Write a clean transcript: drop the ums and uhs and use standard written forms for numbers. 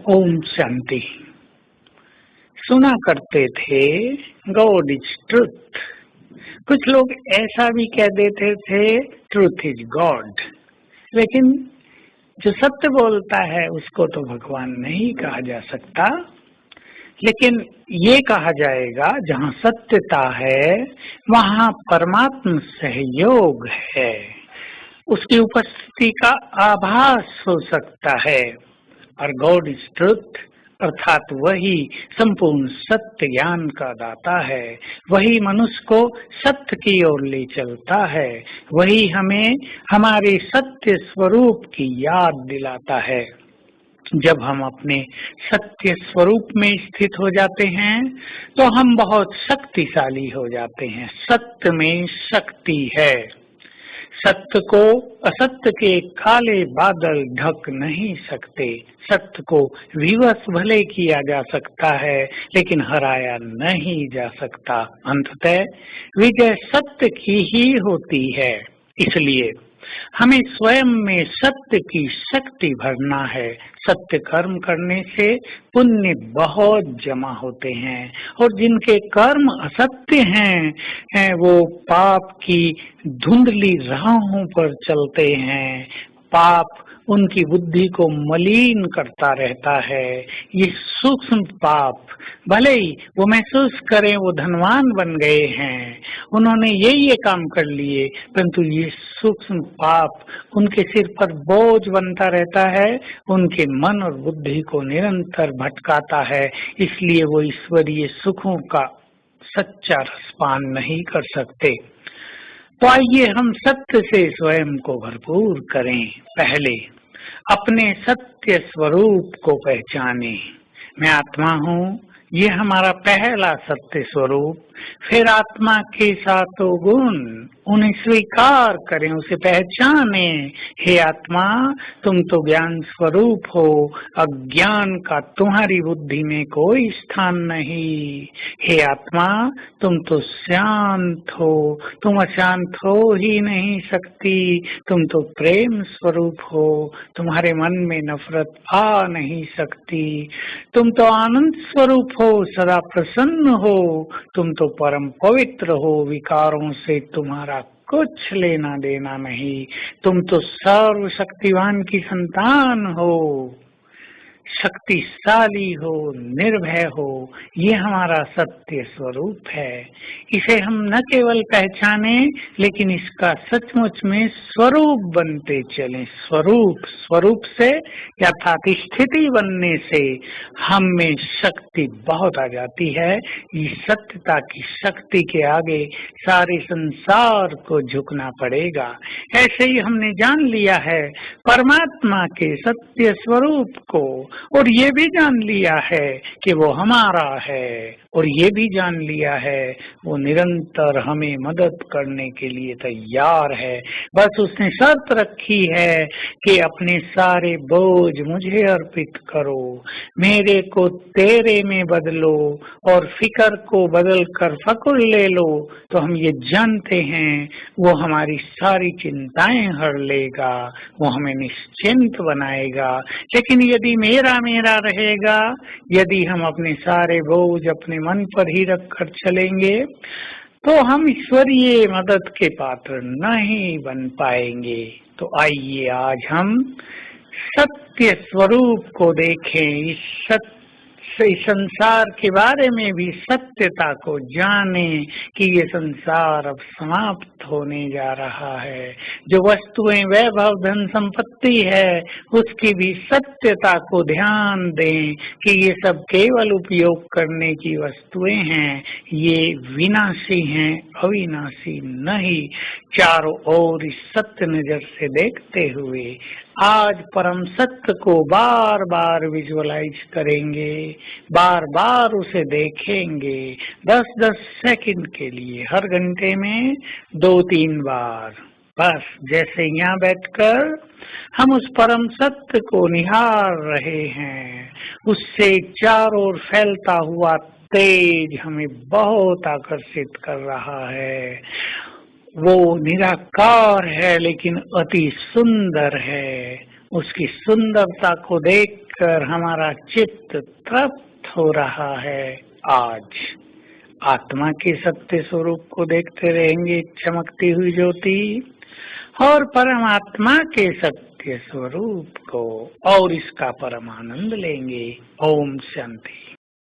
ओम शांति। सुना करते थे गॉड इज ट्रुथ। कुछ लोग ऐसा भी कह देते थे ट्रुथ इज गॉड। लेकिन जो सत्य बोलता है उसको तो भगवान नहीं कहा जा सकता, लेकिन ये कहा जाएगा जहाँ सत्यता है वहाँ परमात्मा सहयोग है, उसकी उपस्थिति का आभास हो सकता है। और गॉड इज ट्रुथ अर्थात वही संपूर्ण सत्य ज्ञान का दाता है, वही मनुष्य को सत्य की ओर ले चलता है, वही हमें हमारे सत्य स्वरूप की याद दिलाता है। जब हम अपने सत्य स्वरूप में स्थित हो जाते हैं तो हम बहुत शक्तिशाली हो जाते हैं। सत्य में शक्ति है। सत्य को असत्य के काले बादल ढक नहीं सकते। सत्य को विवश भले किया जा सकता है लेकिन हराया नहीं जा सकता। अंततः विजय सत्य की ही होती है। इसलिए हमें स्वयं में सत्य की शक्ति भरना है। सत्य कर्म करने से पुण्य बहुत जमा होते हैं और जिनके कर्म असत्य हैं वो पाप की धुंधली राहों पर चलते हैं। पाप उनकी बुद्धि को मलिन करता रहता है। ये सूक्ष्म पाप भले ही वो महसूस करें वो धनवान बन गए हैं, उन्होंने ये काम कर लिए, परंतु ये सूक्ष्म पाप उनके सिर पर बोझ बनता रहता है, उनके मन और बुद्धि को निरंतर भटकाता है। इसलिए वो ईश्वरीय सुखों का सच्चा रसपान नहीं कर सकते। तो आइए हम सत्य से स्वयं को भरपूर करें। पहले अपने सत्य स्वरूप को पहचानें। मैं आत्मा हूँ, ये हमारा पहला सत्य स्वरूप। फिर आत्मा के सातों गुण, उन्हें स्वीकार करें, उसे पहचाने। हे आत्मा, तुम तो ज्ञान स्वरूप हो, अज्ञान का तुम्हारी बुद्धि में कोई स्थान नहीं। हे आत्मा, तुम तो शांत हो, तुम अशांत हो ही नहीं सकती। तुम तो प्रेम स्वरूप हो, तुम्हारे मन में नफरत आ नहीं सकती। तुम तो आनंद स्वरूप हो, सदा प्रसन्न हो। तुम तो परम पवित्र हो, विकारों से तुम्हारा कुछ लेना देना नहीं। तुम तो सर्वशक्तिवान की संतान हो, शक्तिशाली हो, निर्भय हो। ये हमारा सत्य स्वरूप है। इसे हम न केवल पहचाने लेकिन इसका सचमुच में स्वरूप बनते चलें। स्वरूप से अर्थात स्थिति बनने से हम में शक्ति बहुत आ जाती है। इस सत्यता की शक्ति के आगे सारे संसार को झुकना पड़ेगा। ऐसे ही हमने जान लिया है परमात्मा के सत्य स्वरूप को, और ये भी जान लिया है कि वो हमारा है, और ये भी जान लिया है वो निरंतर हमें मदद करने के लिए तैयार है। बस उसने शर्त रखी है कि अपने सारे बोझ मुझे अर्पित करो, मेरे को तेरे में बदलो और फिकर को बदल कर फकुर ले लो। तो हम ये जानते हैं वो हमारी सारी चिंताएं हर लेगा, वो हमें निश्चिंत बनाएगा। लेकिन यदि मेरा रहेगा, यदि हम अपने सारे बोझ अपने मन पर ही रख कर चलेंगे तो हम ईश्वरीय मदद के पात्र नहीं बन पाएंगे। तो आइए आज हम सत्य स्वरूप को देखें, इस संसार के बारे में भी सत्यता को जाने कि ये संसार अब समाप्त होने जा रहा है। जो वस्तुएं वैभव धन संपत्ति है उसकी भी सत्यता को ध्यान दें कि ये सब केवल उपयोग करने की वस्तुएं हैं, ये विनाशी हैं, अविनाशी नहीं। चारों ओर इस सत्य नजर से देखते हुए आज परम सत्य को बार बार विजुअलाइज करेंगे, बार बार उसे देखेंगे 10-10 सेकंड के लिए, हर घंटे में 2-3 बार। बस जैसे यहाँ बैठकर हम उस परम सत्य को निहार रहे हैं, उससे चारों ओर फैलता हुआ तेज हमें बहुत आकर्षित कर रहा है। वो निराकार है लेकिन अति सुंदर है, उसकी सुंदरता को देखकर हमारा चित्त तृप्त हो रहा है। आज आत्मा के सत्य स्वरूप को देखते रहेंगे, चमकती हुई ज्योति, और परमात्मा के सत्य स्वरूप को, और इसका परम आनंद लेंगे। ओम शांति।